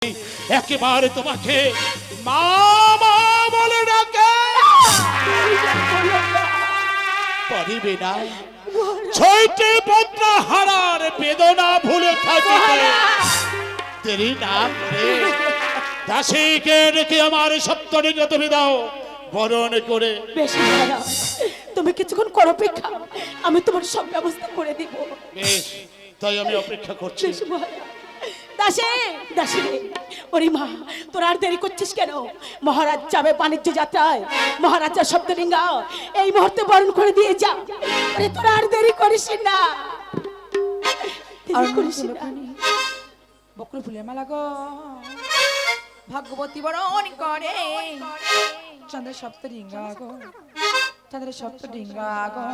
একেবারে তোমাকে মা মা বলে ডাকে পারিবে না ছয়টি পুত্র হারার বেদনা ভুলে থাকিতে দেরি না করে দাসীকে রেখে আমার সপ্তরিকে তুমি দাও বরণ করে। বেশ মহারাজ, তুমি কিছুক্ষণ করো অপেক্ষা, আমি তোমার সব ব্যবস্থা করে দিব। বেশ, তাই আমি অপেক্ষা করছি। বেশ মহারাজ। দাসী দাসী, ওরে মা, তোরা আর দেরি করছিস কেন? মহারাজ যাবে বাণিজ্য যাত্রায়, মহারাজা সপ্তলিঙ্গা এই মুহূর্তে বরণ করে দিয়ে যা। আরে তোরা আর দেরি করিস না, দেরি করিস না। বকুল ফুলের মালা গো ভাগ্যবতী বরণ করে, চাঁদের সপ্তরিঙ্গা গো, চাঁদের সপ্তরিঙ্গা গো,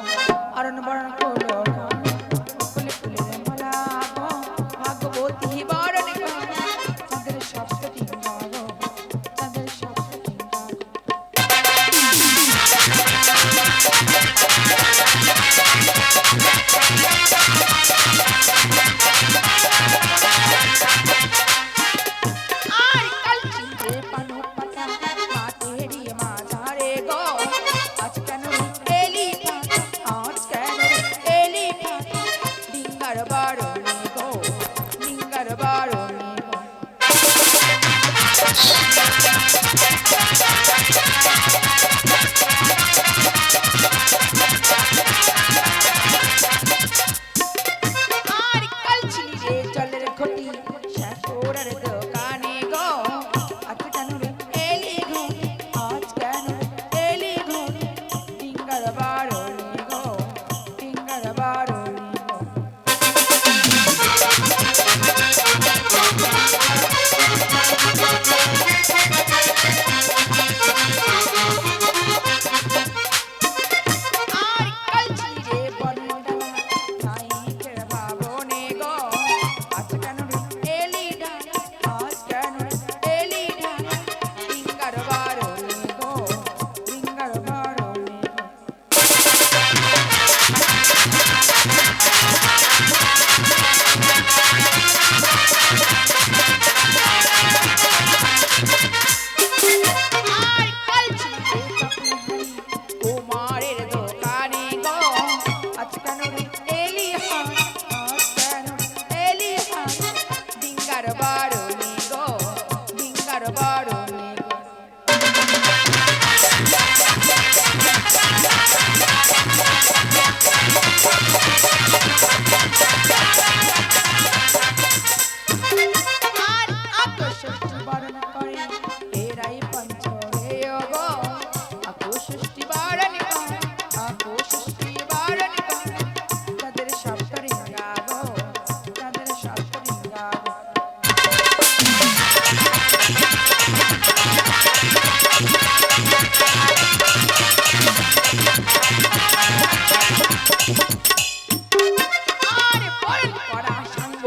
অরণ্য বরণ করলো বকুল ফুলের মালা গো, ভাগ্যবতী বরণ করে, চাঁদের সপ্তরিঙ্গা গো, চাঁদের সপ্তরিঙ্গা গো।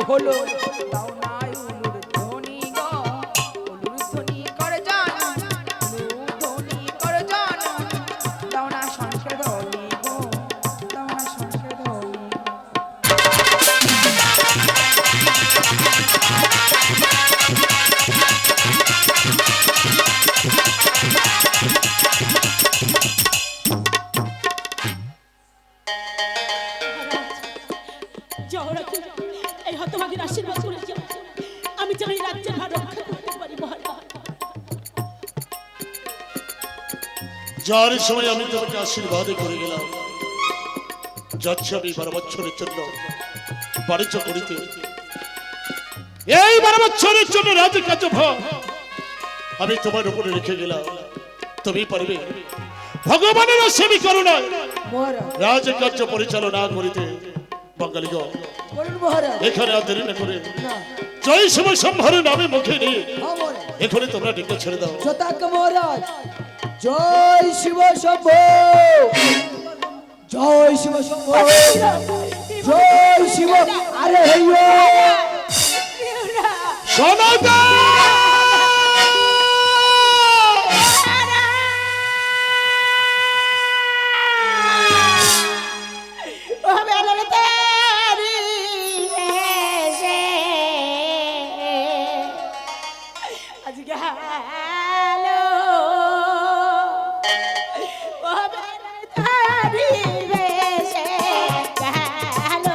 হলো দাও নাই উলুর ধ্বনি গো, উলুর ধ্বনি করে জানো, উলুর ধ্বনি করে জানো, দাও না শঙ্খের ধ্বনি গো, দাও না শঙ্খের ধ্বনি। এই হতভাগীর আশীর্বাদ করে যাও, আমি যেন এই রাজ্যের ভার রক্ষা করতে পারি। মহারাজ, যার সময় আমি তোমাকে আশীর্বাদ করে গেলাম, যাচ্ছি আমি 12 বছরের জন্য বাণিজ্য করিতে। এই 12 বছরের জন্য রাজকার্য আমি তোমার উপরে রেখে গেলাম। তুমি পারবে ভগবানের সেবী করুণা রাজকার্য পরিচালনা করিতে। বাঙালিগণ এখানে আর দেরি না করে জয় শিব শম্ভরের নামে মুখে নিয়ে এখানে তোমরা ডেকে ছেড়ে দাও। মহারাজ, জয় শিব শম্ভ, জয় শিব শম্ভ, জয় শিব। আরে সনাতন আজ গেল ও বেড়ারি বেশে গেল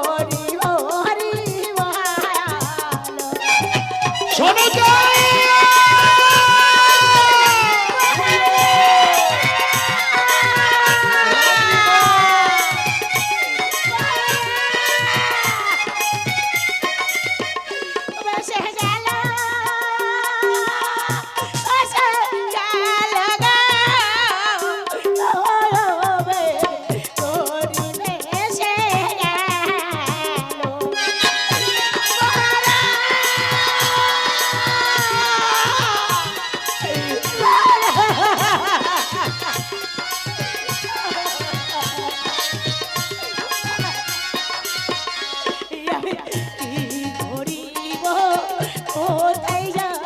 হরি হরি ভালো শোনো যাই বেশে গেল বেশে গেল গো হরি বেশে ধরিব কোথায় যাব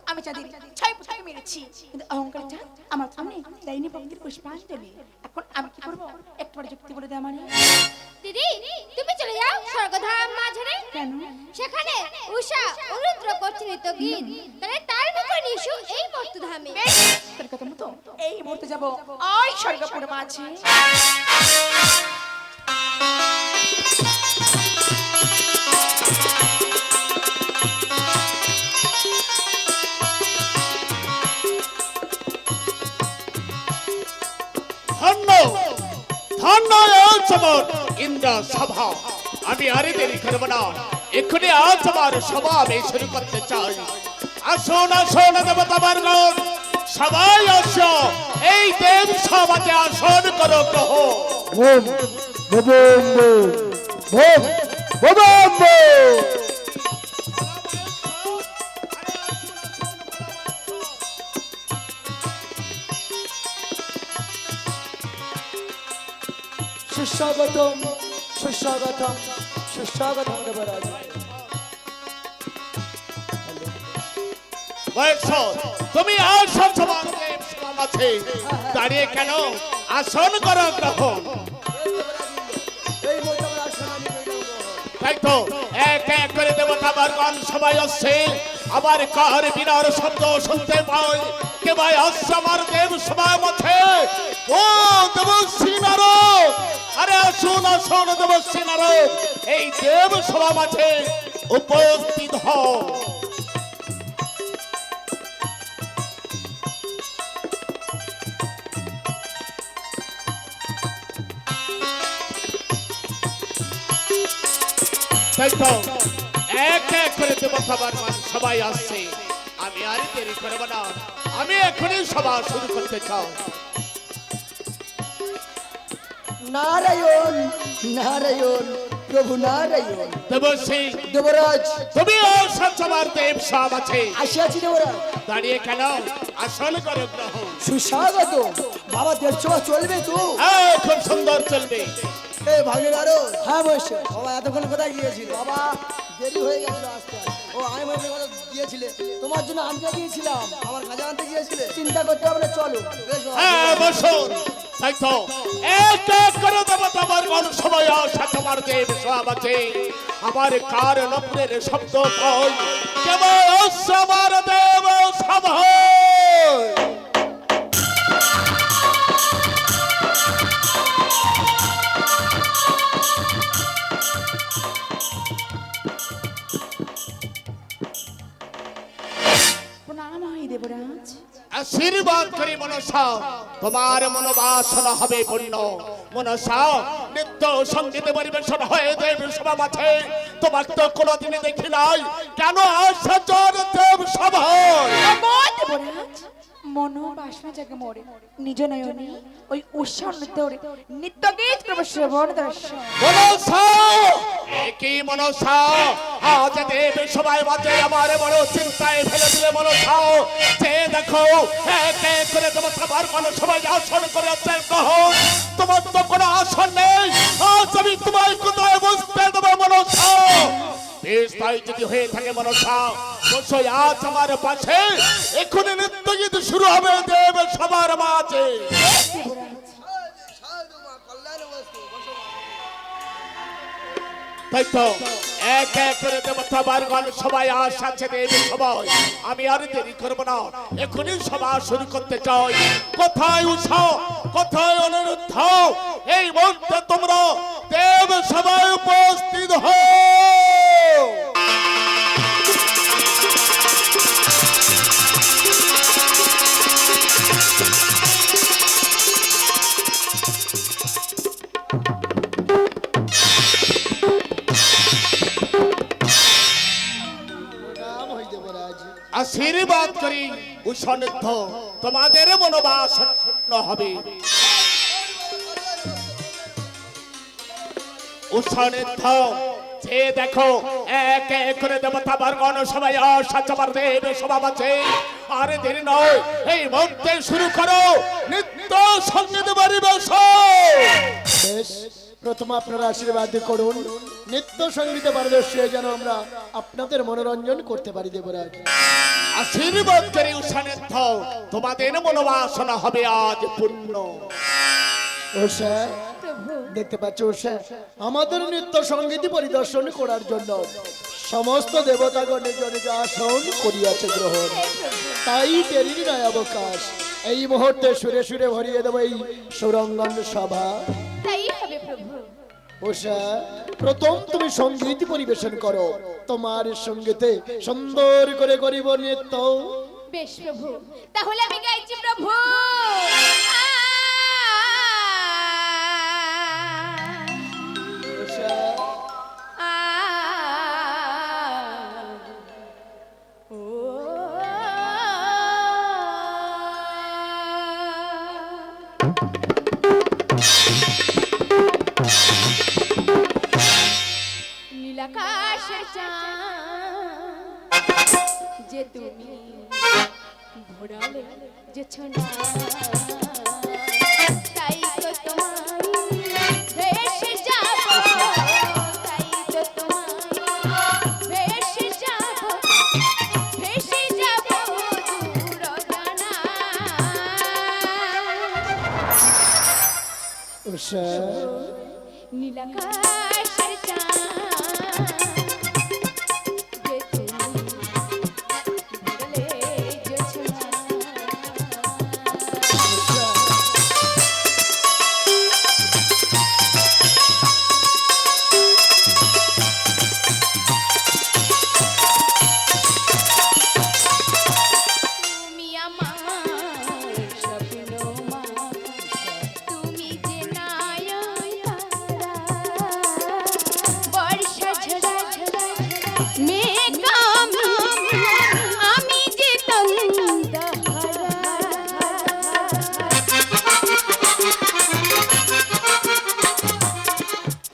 আমি চাঁদের ছয় পুত্রকে মেরেছি কিন্তু অহংকার চাঁদ আমার সামনে দেয়নি ভক্তির পুষ্পাঞ্জলি। এখন আমি কি করবো একটু যুক্তি বলে দে আমার। দিদি তুমি চলে যাও স্বর্গধাম মাঝরে। কেন? সেখানে উষা অনুদ্র করছে নৃত্য গীত, তাহলে তার মুখে নিশু এই মর্তধামে। তোর কথা মতো এই মুহূর্তে যাবো ওই স্বর্গপুর মাঝে। ধন্য ধন্য আমার ইন্দ্র সভা। আমি আরে দেরি করব না, এক্ষুনি আজ আমার সভা আমি শুরু করতে চাই। আসুন আসুন দেবতাবার গণ, সবাই আসো এই দেব সভাতে আসন করো গ্রহ। ওম ববম্ব ওম ববম্ব সুস্বাগতম সুস্বাগতম সুস্বাগতম দেবরাজ। বৈষ্ণব, তুমি আসো তোমার দেব সভা মাঝে দাঁড়িয়ে কেন? আসন করো গ্রহণ। এই মোতাবেক আসন আমি কইলাম। তাই তো এক এক করে দেবতাবার গণ সবাই আসছে। আবার কার বিনার শব্দ শুনতে পাই। কে ভাই আসছে আমার দেব সভা মাঝে? ও দেবশ্রী নারদ, আরে আসুন আসুন দেবশ্রী নারদ, এই দেব সভা মাঝে উপস্থিত হও। তাই তো এক এক করে দেবতাবার গণ সবাই আসছে। আমি আর দেরি করব না, আমি এখনই সভা শুরু করতে চাই। নারায়ণ নারায়ণ প্রভু নারায়ণ। দেবশ্রী, দেবরাজ তুমি আমার দেব সব আছে, আসিয়াছি দেবরাজ। দাঁড়িয়ে কেন? আসন করো গ্রহণ। সুস্বাগত বাবা। দেবসভা চলবে তো? হ্যাঁ, খুব সুন্দর চলবে। এই ভাগ্নের আরো হ্যাঁ বসে বাবা এতক্ষণ কোথায় গিয়েছিল? বাবা দেরি হয়ে গেছিল আসতে। ও আমি মনে কথা গিয়েছিলে তোমার জন্য আনতে গিয়েছিলাম, আমার কাজে আনতে গিয়েছিলে। চিন্তা করতে হবে না, চলো বেশ বাবা। হ্যাঁ বসুন। তাই তো এক এক করে দেবতাবার গণ সবাই আসা তোমার দেব সব আছে। আমার কার নপুরের শব্দ পাই, কেবল আসছে আমার দেব সভা। প্রণাম হয় দেবরাজ। আশীর্বাদ করি মনসা, তোমার মনোবাসনা হবে পূর্ণ। মনসা, নৃত্য সঙ্গীত পরিবেশন হয়ে দেব সভা মাঝে তোমার তো কোনোদিনই দেখি নাই, কেন আসছর দেব সভায়? দেবরাজ মনো বাসনা জাগে মোরে নিজ নয়নে ওই উৎসব নৃত্য গীত প্রভু শ্রবণ দর্শন। মনসা, কি মনসা, আজ দেব সবাই মাঝে আমার বড় চিন্তায় ফেলে দিলে মনসা। যে দেখো এক এক করে তোমার সবার মানুষ সবাই আসন করে আছেন, কহ তোমার তো কোনো আসন নেই, আজ আমি তোমায় কোথায় বসতে দেবো মনসা? বেশ তাই যদি হয়ে থাকে মনসা, বসো আজ আমার পাশে, এক্ষুনি নৃত্য গীত শুরু হবে দেব সবার মাঝে। সাধু মা কল্যাণ বস্তু, বসো মা। তাই তো এক এক করে দেবতা বারগণ সবাই আসছে দেব সবাই। আমি আর দেরি করবো না, এখনই সভা শুরু করতে চাই। কোথায় উষা, কোথায় অনিরুদ্ধ, এই মুহূর্তে তোমরা দেব সভায় উপস্থিত হও। নাম হই দেবরাজ। আশীর্বাদ করি উষানিদ্ধ, তোমাদের মনোবাসনা পূর্ণ হবে। উষানিদ্ধ, যে দেখো এক এক করে দেবতা বর্গণ সবাই আসছে আমার দেব সভা আছে, আর দেরি নয়, এই মুহূর্তে শুরু করো নৃত্য সঙ্গীত পরিবেশন। বেশ, প্রথম আপনারা আশীর্বাদ করুন, নৃত্য সঙ্গীতে পারদর্শী হয়ে যেন আমরা আপনাদের মনোরঞ্জন করতে পারি দেবরাজ। আশীর্বাদ করি উষানিদ্ধ, তোমাদের মনোবাসনা হবে আজ পূর্ণ। ওষা, দেখতে পাচ্ছ ওষা, আমাদের নৃত্য সঙ্গীত পরিদর্শন করার জন্য সমস্ত দেবতাগণ নিজ নিজ আসন করিয়াছে গ্রহণ। তাই দেরির নয় অবকাশ, এই মুহূর্তে সুরে সুরে ভরিয়ে দেব এই সুরঙ্গন সভা। তাই হবে প্রভু। ওষা, প্রথম তুমি সঙ্গীত পরিবেশন করো, তোমার সঙ্গীতে সুন্দর করে করিব নৃত্য। বেশ প্রভু, তাহলে আমি গাইছি প্রভু। ওষা, নীলাকাশের চাঁদ যে তুমি ভোরালে যে ছোনা, তাই তো তোমার ভেসে যাব, তাই তো তোমার ভেসে যাব, ভেসে যাব দূর জানা। ওষা, নীলাকাশের চাঁদ যে তুমি ভোরালে যে ছোনা। তুমি আমার স্বপ্ন মা, তুমি যে নয়নতারা, বর্ষা ঝরা ঝরা মেঘ আমি যে তন্দ্রাহারা।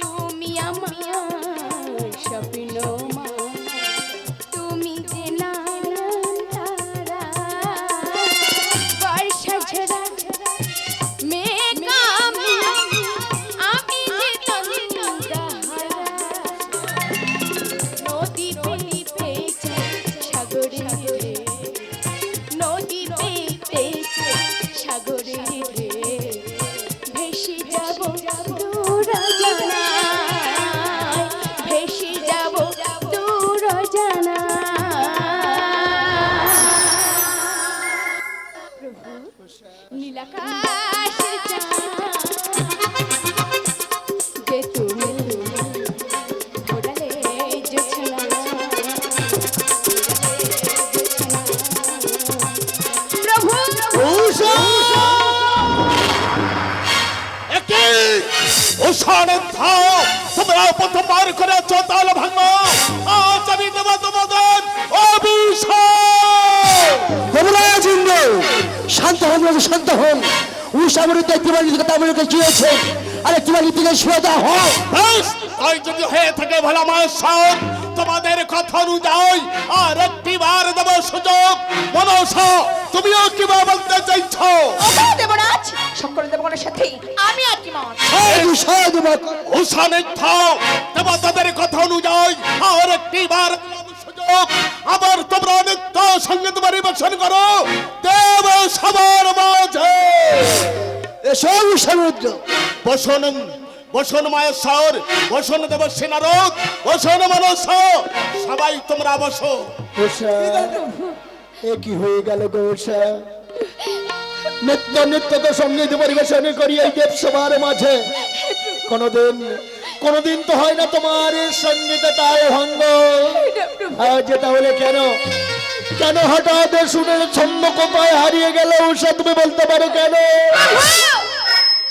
তুমি আমার স্বপ্ন মা, তুমি যে নয়নতারা, বর্ষা ঝরা মেঘ আমি যে তন্দ্রাহারা। নদী পেয়েছে সাগরে, নদী পেয়েছে সাগরে, ভেসে যাব দূর জানায়, ভেসে যাব দূর জানায়। প্রভু, নীলাকাশের চাঁদ যে তুমি ভোরালে যে ছোনা, প্রভু উষানিদ্ধ, তোমরা প্রথমবার করেছ তাল ভাঙা, কাছে শান্ত হন। উষা বিরুদ্ধে একটি বাড়ি থেকে তামিলকে চিয়েছে, আর একটি বাড়ি থেকে শুয়ে দেওয়া হোক। বেশ, তাই যদি হয়ে থাকে ভালো মায়েশ্বর, তোমাদের কথা অনুযায়ী আর একটি বার দেব সুযোগ। মনসা, তুমিও কি বলতে চাইছো? ওগো দেবরাজ, সকল দেবগণের সাথে আমি একমত। উষা দেবতা উষা মিথ্যা, দেবতাদের কথা অনুযায়ী আর একটি বার দিলাম সুযোগ। আবার তোমরা নৃত্য সঙ্গীত পরিবেশন করো দেব সবার মাঝে। এসো উষা বিরুদ্ধ। বসন বসন মায়েশ্বর, বসন দেবশ্রী নারদ, বসন মনস, সবাই তোমরা বসো। উষা, এ কি হয়ে গেল গো উষা? নিত্য তো সঙ্গীত পরিবেশন করি এই দেব সবার মাঝে। কোনদিন তো হয় না তোমার সঙ্গীতে তাল ভঙ্গ। আজ তাহলে কেন কেন হঠাৎ শুনে ছন্দ কোথায় হারিয়ে গেল উষা, তুমি বলতে পারো কেন?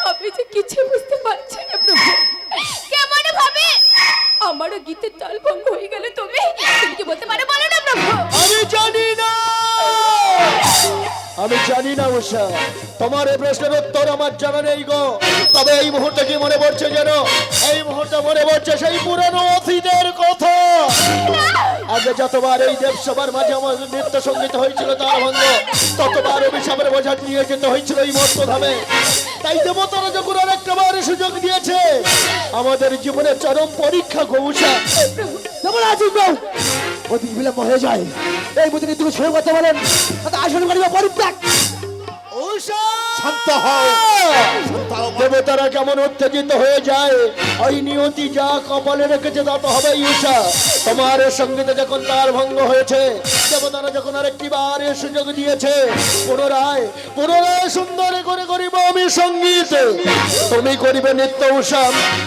আমি যে কিছু বুঝতে পারছি না প্রভু। কেমন ভাবে আমারও গীতের তাল ভঙ্গ হয়ে গেলে তুমি কি বলতে পারো, বলো না প্রভু। আমি জানি না উষা, তোমার এই প্রশ্নের উত্তর আমার জানা নেই গো। তবে এই মুহূর্তে কি মনে পড়ছে যেন, এই মুহূর্তে মনে পড়ছে সেই পুরানো অতীতের কথা। আগে যতবার এই দেবসভার মাঝে আমার নৃত্য সঙ্গীত হয়েছিল তার ভঙ্গ, ততবার অভিশাপের বোঝা নিয়ে যেতে হয়েছিল এই মর্তধামে। তাই দেবতারা যখন আর একটা বার সুযোগ দিয়েছে, আমাদের জীবনের চরম পরীক্ষা গো উষা। অতি বিলম্ব হয়ে যায়, এই বুদ্ধি তুমি শুরু করতে পারেন, আসন করিবা পরিত্যাগ। শান্ত হও, শান্ত হও। দেবতারা কেমন উত্তেজিত হয়ে যায়, ওই নিয়তি যা কপালে রেখেছে তা তো হবেই উষা। তোমার সঙ্গীতে যখন তার ভঙ্গ হয়েছে, দেবতারা যখন আরেকটি বার সুযোগ দিয়েছে, পুনরায় সুন্দর করে করিব আমি সঙ্গীত, তুমি করিবে নৃত্য উষা।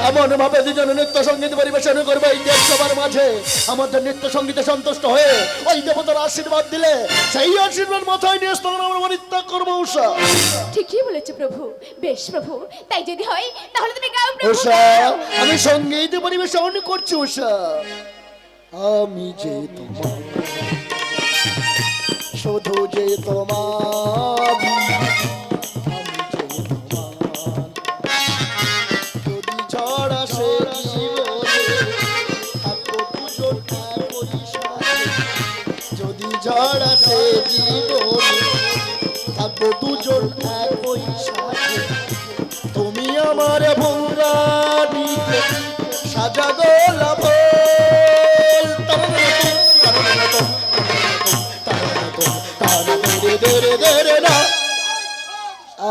এমন ভাবে দুজন নৃত্য সঙ্গীত পরিবেশন করবে এই দেব সবার মাঝে। আমাদের নৃত্য সঙ্গীতে সন্তুষ্ট হয়ে ওই দেবতার আশীর্বাদ দিলে, সেই আশীর্বাদ মাথায় নিয়ে স্তন আমরা পরিত্যাগ করবো উষা। ঠিকই বলেছে প্রভু। বেশ প্রভু, তাই যদি হয় তাহলে তুমি গাও প্রভু। উষা, আমি সঙ্গীত পরিবেশন করছি উষা। আমি যে তোমার, শুধু যে তোমার, যদি ঝড় আসে জীবনে, থাকবো দুজন একই সাথে। যদি ঝড় আসে জীবনে, থাকবো দুজন একই সাথে। তুমি আমার ভঙ্গারি সাজা গোলাপ,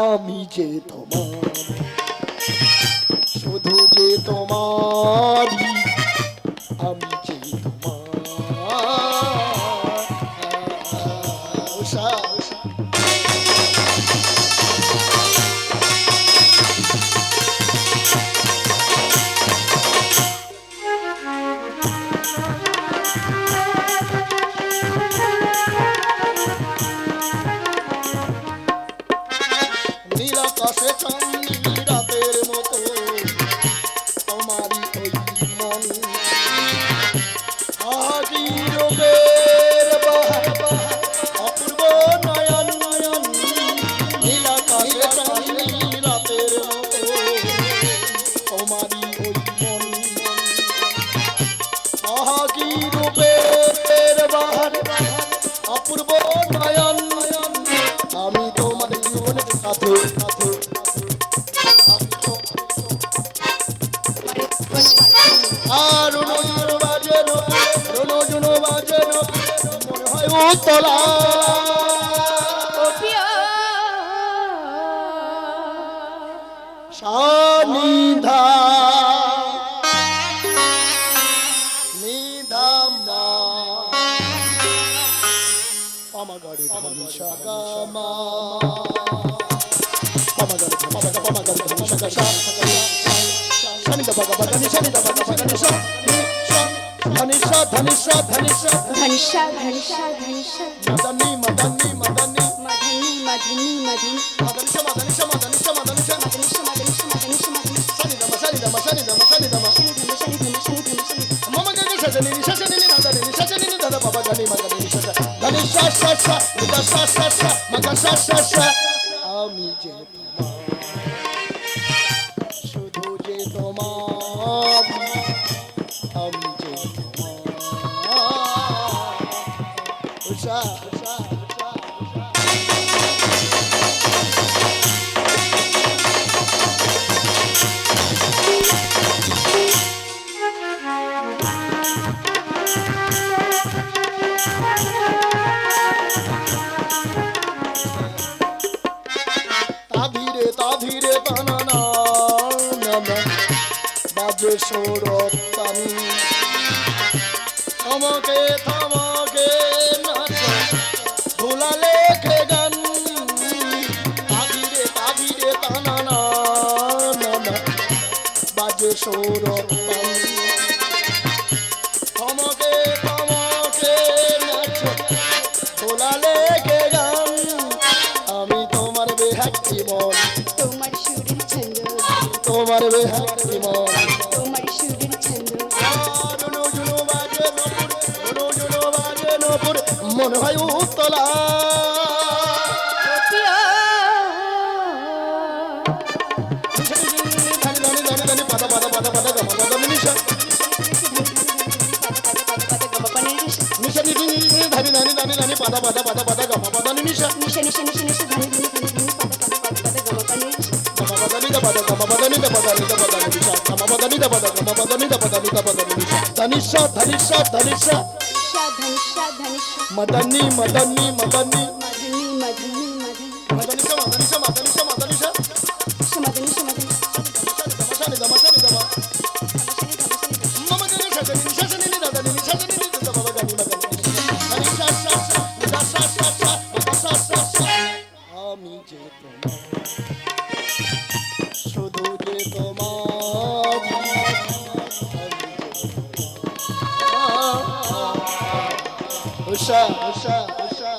আমি যে তোমার, শুধু যে তোমার, আমি যে তোমার। উষা, উষা। নীলাকাশে চাঁদনি রাতের মতো তোমারই ওই মন, আগি রোগের বাহার অপূর্ব নয়ন নয়ন। নীলাকাশে চাঁদনি রাতের মতো তোমারই ওই মন, আগি রূপের বাহার অপূর্ব নয়ন নয়ন। আমি তোমার জীবনের সাথে আর রুনু বাজে মনে হয় উতলা। সানিধা নিধামা পামাগাড়ি ধনি সাগামা, পামাগাড়ি ধনি সাগা সানিধা বাগা বাগানি সানিধা বাগা বাগানি সা ধনিষা ধনিষা ধনিষা ধনিষা ধনিষা ধনিষা মদনি মদনি মদনি মধনি মধনি মধনি মদনিষা মদনিষা মদনিষা মদনিষা মধনিষা মধনিষা মধনিষা মধনি সানিধা সানিধা সানিধা সানিধা মামা গানি শাসনি দাদা বাবা গানি মাগানি শাসা ধনিষা শাসা নিদা শাসা মগা শাসা যে শুধু যে তোমার আমি যে উষা উষা উষা ধীরে বানানা বাজে সৌরতানি থমকে থমকে নাচ ভোলা লেখে গান ধীরে বানানা বাজে সৌরতানি থমকে থমকে নাচ ভোলা লেখে গান আমি তোমার বেহাক্তি মন তোমার সুরের ছন্দ তোমার বেহাক্তি মন তোমার সুরের ছন্দ মনে হয় উত্তলা পাতা পাতা পাতা পাতা গামা পাতা নিশা নিশা ধানি ধানি ধানি ধানি পাতা পাতা পাতা পাতা গামা পাতা নিশা নিশা নিশা নিশা নিশা ধানি ধানি ধানি ধানি পাতা পাতা পাতা পাতা গমা পানি গামা পাতা নিদা পাতা নিশা গামা পাতা নিদা পাতা গামা পাতা নিদা পাতা নিদা পাতা নিশা ধনিশা ধনিশা ধনিশা ধনিশা ধনিশা মদনি মদনি মদনি মধনি মধনি মধনি মদনিশা মদনিশা মদনিশা মদনিশা সমাধনি সমাধনি দমশানি দমশানি দম মম গনি শাসনি শাসনি নিদানি শাসনি নিদা বাবা গানি মগনি ধনিশা শাসা নিদাশা শাসা মদশা শাসা আমি যে তোমার শুধু যে তোমার উষা উষা উষা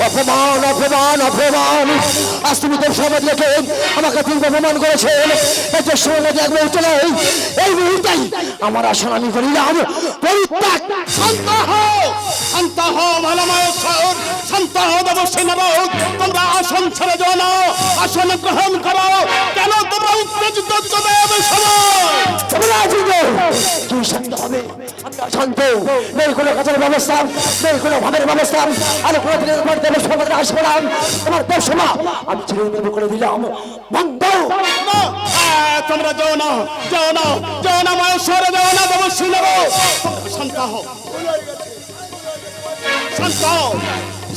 অপমান অপমান অপমান আজ তুমি তোর সমাজ লেখে আমাকে তুমি অপমান করেছেন এতে সময় এক মুহূর্ত নয় এই মুহূর্তেই আমার আসন আমি করিলাম পরিত্যাগ শান্ত হও শান্ত হও ভালময় ঈশ্বর শান্ত হও দেবশ্রী নরক তোমরা আসন ছেড়ে যাও না আসন গ্রহণ করো কেন তোমরা উত্তেজিত দেব সময় কি শান্ত হবে আমরা শান্ত নেই কোনো কাজের ব্যবস্থা নেই কোনো ভাবের ব্যবস্থা আর কোনো দিনের পর দেব সমাজের আসবে না তোমার দেব সভা আমি ছেড়ে দেব করে দিলাম বন্ধ না, তোমরা যাও না যাও না যাও না মহেশ্বরে যাও না দেবশ্রী নরক শান্ত হও শান্ত হও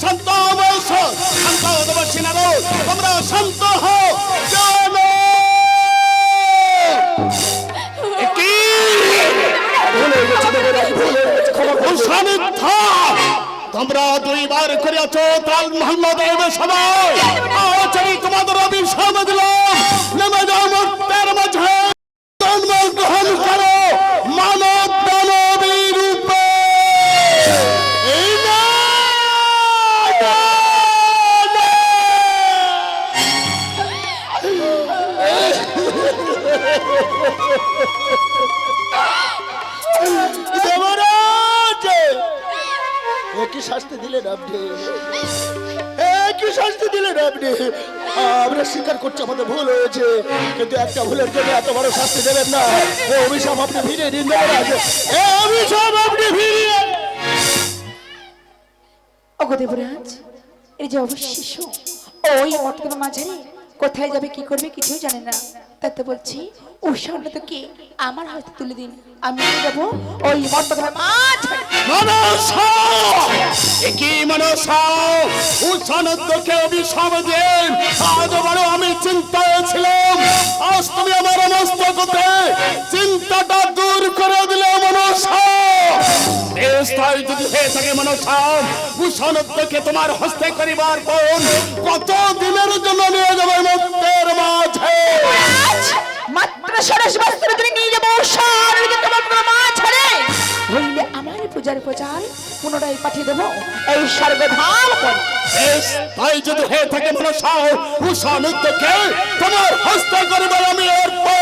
শান্ত হও মহেশ্বর শান্ত হও দেবশ্রী নরক তোমরা শান্ত হও যাও না তোমরা দুইবার করিয়াছ তাল মহল্লা দেবে সবাই তোমাদের অভিশাপ দিলাম নেমে যাও মুক্তের মাঝে জন্ম গ্রহণ করো মানব দানবী রূপে এই না, না, না। দেবরাজ কি শাস্তি দিলেন আপনি কি শাস্তি দিলেন আপনি আমরা স্বীকার করছি আমাদের ভুল হয়েছে কিন্তু একটা ভুলের জন্য এত বড় শাস্তি দেবেন না এই অভিশাপ আপনি ফিরিয়ে দিন দেবরাজ এই অভিশাপ আপনি ফিরিয়ে ওগো দেবরাজ এই যে অবশেষ ওই মর্তমান মাঝারে কোথায় যাবে কি করবে কিছুই জানে না তাতে বলছি উষা তো কি আমার হাতে তুলে দিন আমি যাবো ওই মর্তমান মাঝারে কি মনসা উষানন্দকে অভিশাপ দিয়ে আজ বড় আমি চিন্তায় ছিলাম, আজ তুমি আমার মস্তকতে চিন্তাটা দূর করে দিলে মনসা। বেশ তাই যদি হয়ে থাকে মনসা, উষানন্দকে তোমার হস্তে করিবার পর কত দিনের জন্য নিয়ে যাবে মর্তের মাঝে? মাত্র 16 বছর ধরে নিয়ে যাবো সারকে তোমার মা ছাড়ে হইলে আমার পূজার পূজার পুনরায় পাঠিয়ে দেবো এই স্বর্গধাম করে। বেশ তাই যদি হয়ে থাকে মনসা, উষানন্দকে তোমার হস্তে করিবার আমি এরপর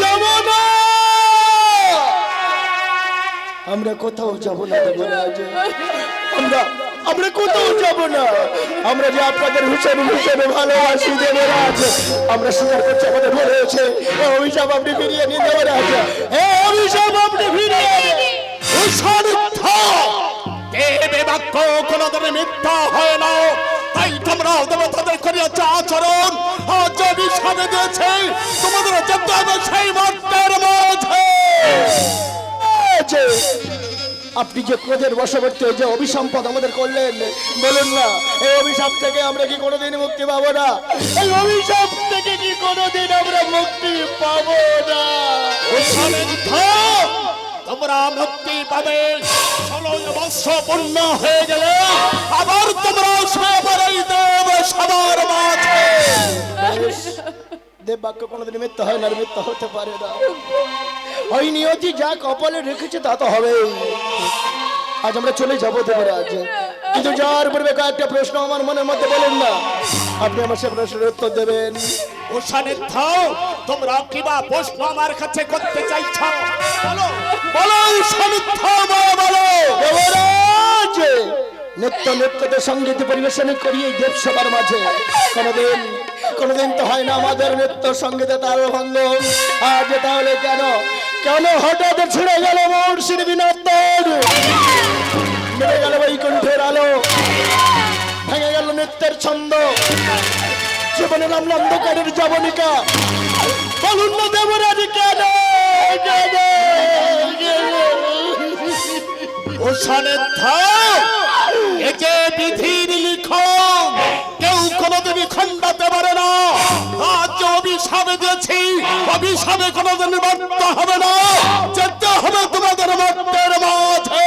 যাব না। আমরা কোথাও যাব না দেবরাজ, আমরা কোথাও যাব না। আমরা যে আপনাদের হুসেন ভালোবাসি দেবরাজ, আমরা স্বীকার করছি আমাদের ভুল হয়েছে। এই অভিশাপ আপনি ফিরিয়ে নিন দেবরাজ, এই অভিশাপ আপনি ফিরিয়ে নিন। উষানিদ্ধ দেবে বাক্য কোনদিন মিথ্যা হয় না, তাই তোমরা দেবতাদের করিয়াছে আচরণ, আজ অভিশাপে দিয়েছে তোমাদের যেতে হবে সেই মর্তের মাঝে। আপনি যে ক্রোধের বশবর্তী হয়ে যে অভিসম্পদ আমাদের করলেন, বলুন না এই অভিশাপ থেকে আমরা কি কোনোদিন মুক্তি পাবো না? এই অভিশাপ থেকে কি কোনোদিন আমরা মুক্তি পাবো না? উষানিদ্ধ তোমরা মুক্তি পাবে 16 বৎসর পূর্ণ হয়ে গেলে আবার তোমরা সবাই দেব সবার মাঝে। দেব বাক্য কোনোদিন মিথ্যা হয় না, আর মিথ্যা হতে পারে না। ওই নিয়তি যা কপালে রেখেছে তা তো হবে। আজ আমরা চলে যাবো দেবরাজ, কিন্তু যাওয়ার পূর্বে কয়েকটা প্রশ্ন আমার মনের মধ্যে বলেন না, আপনি আমার সে প্রশ্নের উত্তর দেবেন। উষানিদ্ধ তোমরা কিবা প্রশ্ন আমার কাছে করতে চাইছ? বলো বলো উষানিদ্ধ, বলো। দেবরাজ নৃত্যদের সঙ্গীত পরিবেশন করিয়ে দেবসভার মাঝে কোনোদিন তো হয় না আমাদের নৃত্য সঙ্গীতে তার ভঙ্গ। আজ তাহলে কেন হঠাৎ ছিঁড়ে গেল মুর্শিদ বিনোদন, মেরে গেল বৈকুণ্ঠের আলো, ভেঙে গেল নৃত্যের ছন্দ, জীবনে নামল অন্ধকারের জবনিকা। বলুন না দেবরাজ কেন? উষানিদ্ধ এ যে বিধির লিখন, কেউ কোনোদিন খণ্ডাতে পারে না। আজ অভিশাপে দিয়েছি, অভিশাপে কোনোদিন বার্তা হবে না, যেতে হবে তোমাদের মর্তের মাঝে।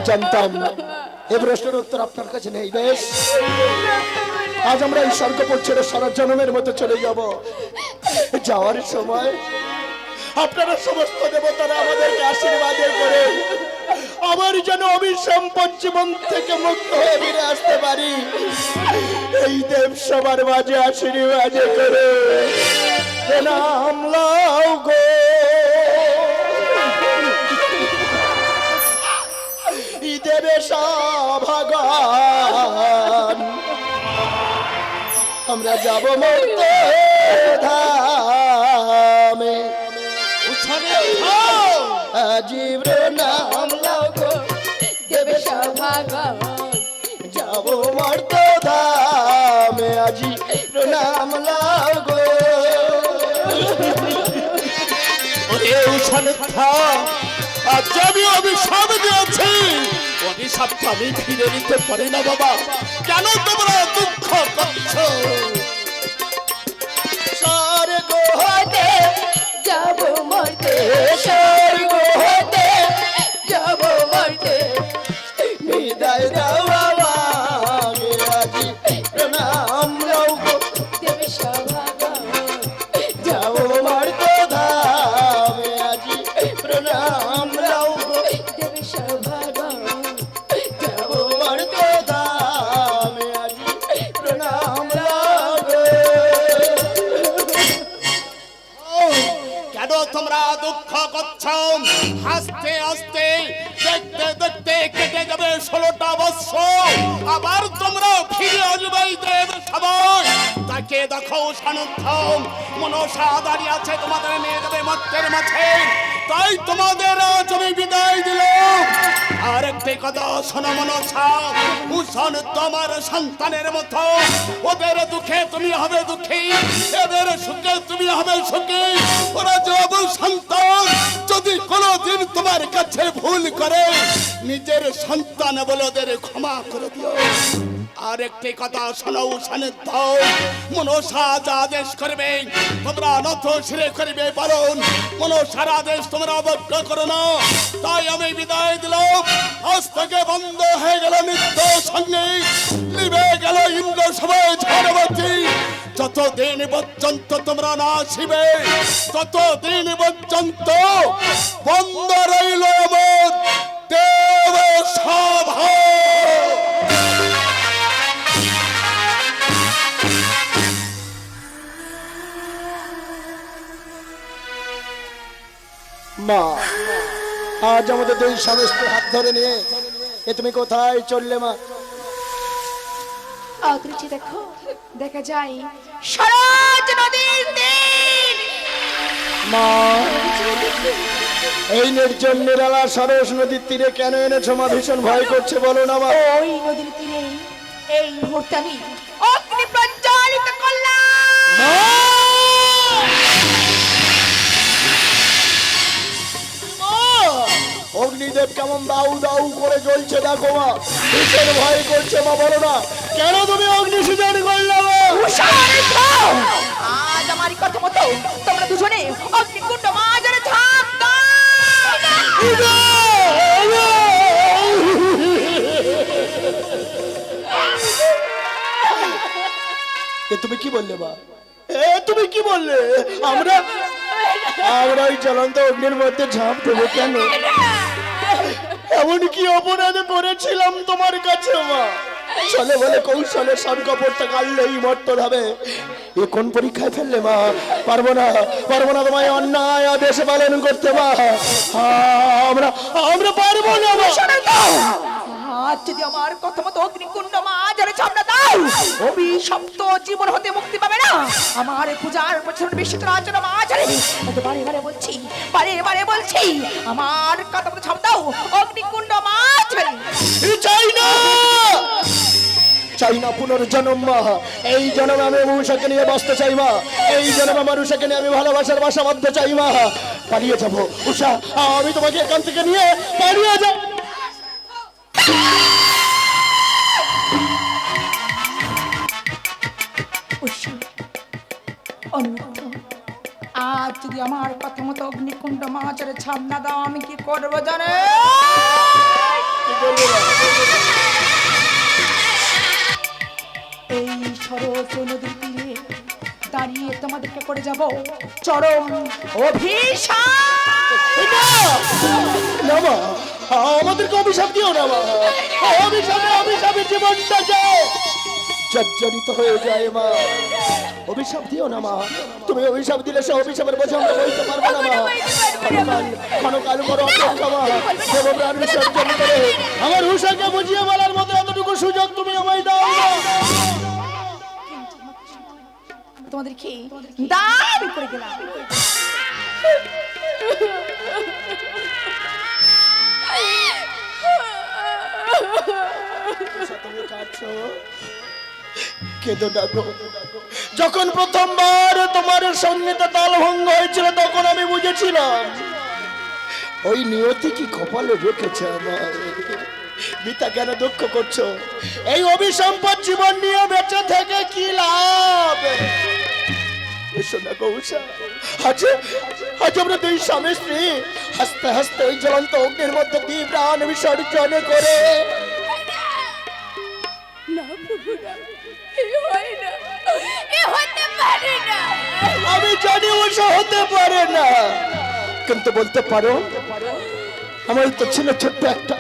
জানতাম এ প্রশ্নের উত্তর আপনার কাছে নেই। বেশ, আজ আমরা এই স্বর্গপুর ছেড়ে সারা জন্মের মতো চলে যাব। যাওয়ার সময় আপনারা সমস্ত দেবতারা আমাদেরকে আশীর্বাদ করে আমার যেন অভিসম্পদ জীবন থেকে মুক্ত হয়ে ফিরে আসতে পারি, এই দেব সবার মাঝে আশীর্বাদ করে নাম লাও গো। দেবে ভগবান আমরা যাব মর্তে ধামে, জীব্র নাম লাও গো দেবে ভগবান, যাব মর্তে ধামে আজি প্রণাম লাও গো। উষানিদ্ধ আজ আমি অভিশাপ দিয়েছি, অভিশাপটা আমি ফিরে নিতে পারি না বাবা। কেন তোমরা দুঃখ করছো? স্বর্গ হতে যাব মর্তে, স্বর্গ হতে যাব মর্তে, বিদায় দাও বাবা আজি প্রণাম লাও গো দেবে ভগবান, যাব মর্তে ধামে আজি প্রণাম লাও গো দেবে ভগবান, যাব মর্তে ধামে আজি প্রণাম লাও গো। কেন তোমরা দুঃখ করছো? হাসতে হাসতে দেখতে দেখতে কেটে যাবে 16টা বৎসর, আবার তোমরা ফিরে আসবে এই দেব সবাই। তাকে দেখো উষানিদ্ধ মনসা দাঁড়িয়ে আছে, তোমাদের নিয়ে যাবে মর্তের মাঝে, তাই তোমাদের আজ আমি বিদায় দিলাম। আর একটি কথা শোনো মনসা, ভূষণ তোমার সন্তানের মতো, ওদের দুঃখে তুমি হবে দুঃখী, এদের সুখে তুমি হবে সুখী। ওরা যাব সন্তান যদি কোনোদিন তোমার কাছে ভুল করে, নিজের সন্তান বলে ওদের ক্ষমা করে দিও। আর একটি কথা শোনো সান্নিধ্য, মনসা যা আদেশ করবে তোমরা নত শিরে করবে পালন। মনসার আদেশ তোমরা অবজ্ঞা করো না। তাই আমি বিদায় দিলাম। আজ থেকে বন্ধ হয়ে গেল নৃত্য সঙ্গীত, নিভে গেল ইন্দ্র সভায় ঝড়বাতি। যতদিন পর্যন্ত তোমরা না আসিবে, ততদিন পর্যন্ত বন্ধ রইল আমার দেব সভা। মা, আজ আমাদের দুই স্বামী স্ত্রীর হাত ধরে নিয়ে এ তুমি কোথায় চললে মা? অদৃষ্টে দেখো, দেখা যায় সরজ নদীর তীর। মা, এই নির্জন নিরালা সরস নদীর তীরে কেন এনেছো মা? ভীষণ ভয় করছে, বলো না মা। ওই নদীর তীরে এই মুহূর্তে আমি অগ্নি প্রজ্বলিত করলাম। অগ্নিদেব কেমন দাউ দাউ করে জ্বলছে দেখো মা, ভীষণ ভয় করছে মা, বলো না কেন তুমি অগ্নি সৃজন করলে মা? আজ আমার কথা মতো তোমরা দুজনে অগ্নিকুণ্ড মাঝারে ঝাঁপ দাও। এ তুমি কি বললে মা? এ তুমি কি বললে? আমরা ওই জ্বলন্ত অগ্নির মধ্যে ঝাঁপ দেবো কেন? এমন কি অপরাধ করেছিলাম তোমার কাছে মা? চলে বলে কৌশলে সনকপটটা কাটলেই মর্তর হবে। এ কোন পরীক্ষায় ফেললে মা? পারবো না তোমায় অন্যায় আদেশ পালন করতে মা। আমরা পারবো না মা। আজ যদি আমার কথা মতো অগ্নিকুণ্ড মাঝারে ঝাঁপ না দাও, অভিশপ্ত জীবন হতে মুক্তি পাবে না। আমার পূজার বছর বিশ্বচর আচরণ মাঝারে বারে বলছি আমার কথা মতো ঝাঁপ দাও অগ্নিকুণ্ড মাঝারে। চাই না পুনর্জন্ম মা। এই জন্মে আমি মনুষাকে নিয়ে বাঁচতে চাই মা। এই জন্মে মানুষকে নিয়ে আমি ভালোবাসার বাসা বাঁধতে চাই মা। পালিয়ে যাবো উষা, আমি তোমাকে এখান থেকে নিয়ে পালিয়ে যাবো। আজ যদি আমার কথা মতো অগ্নিকুণ্ড মাঝারে ঝাঁপ না দাও, আমি কি করবো জানে? এই সরস নদীর তীরে দাঁড়িয়ে তোমাদেরকে করে যাব চরম অভিশাপ। না মা, আমাদেরকে অভিশাপ দিও না মা। অভিশাপের জীবনটা যায় জর্জরিত হয়ে যায় মা। অভিশাপ দিও না মা। তুমি অভিশাপ দিলে সে অভিশাপের বোঝা আমরা বইতে পারবো না মা। ক্ষণকাল করো অপেক্ষা মা। দেবপ্রাণ বিসর্জন করে আমার উষাকে বুঝিয়ে বলার মতো এতটুকু সুযোগ তুমি আমায় দাও না। তোমাদেরকে দাবি করে গেলাম। তুমি কাঁদছো? কেঁদো না গো। যখন প্রথমবার তোমার সঙ্গীতে তাল ভঙ্গ হয়েছিল তখন আমি বুঝেছিলাম ওই নিয়তি কি কপালে রেখেছে আমার। মিতা কেন দুঃখ করছো? এই অভিসম্পদ জীবন নিয়ে বেঁচে থেকে কি লাভ? এসো না গৌসা, আজ আমরা দুই স্বামী স্ত্রী হাসতে হাসতে ওই জ্বলন্ত অগ্নির মধ্যে দিয়ে প্রাণ বিসর্জন করে। আমি জানি ওসব হতে পারে না, কিন্তু বলতে পারো আমার তো ছিল ছোট্ট একটা